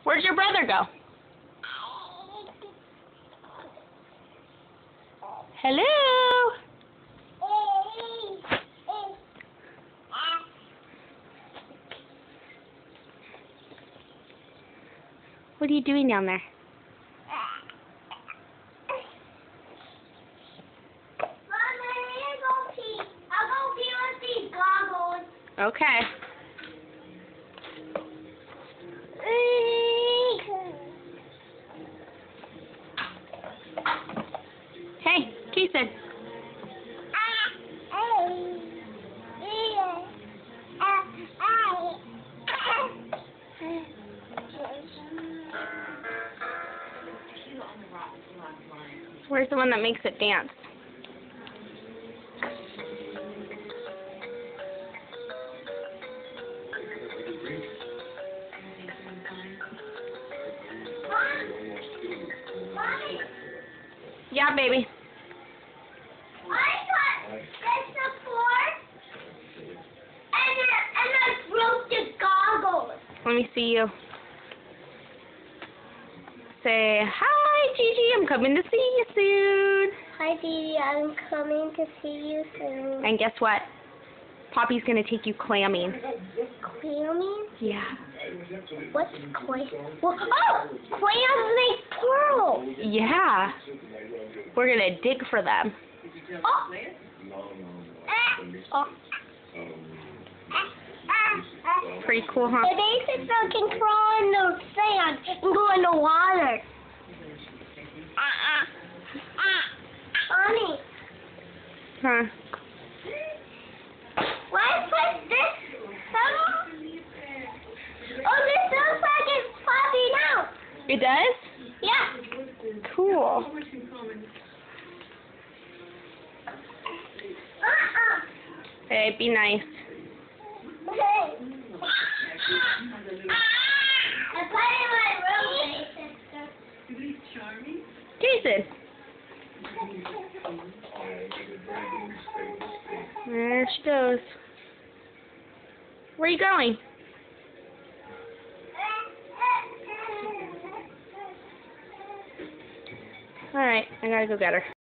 Where'd your brother go? Hello? What are you doing down there? Okay. Hey, Keeson. Where's the one that makes it dance? Yeah, baby. I got this before, and I broke the goggles. Let me see you. Say, hi, Gigi, I'm coming to see you soon. Hi, Dee. I'm coming to see you soon. And guess what? Poppy's going to take you clamming. Clamming? Yeah. What's clam? Well, oh! Clams make pearls! Yeah. We're going to dig for them. Oh! Oh. Pretty cool, huh? The basics can crawl in the sand and go in the water. Mommy, Huh? why put this? Oh, this looks like it's popping out. It does? Yeah. Cool. Hey, be nice. Okay. I put it in my room. Jason. There she goes. Where are you going? Alright, I gotta go get her.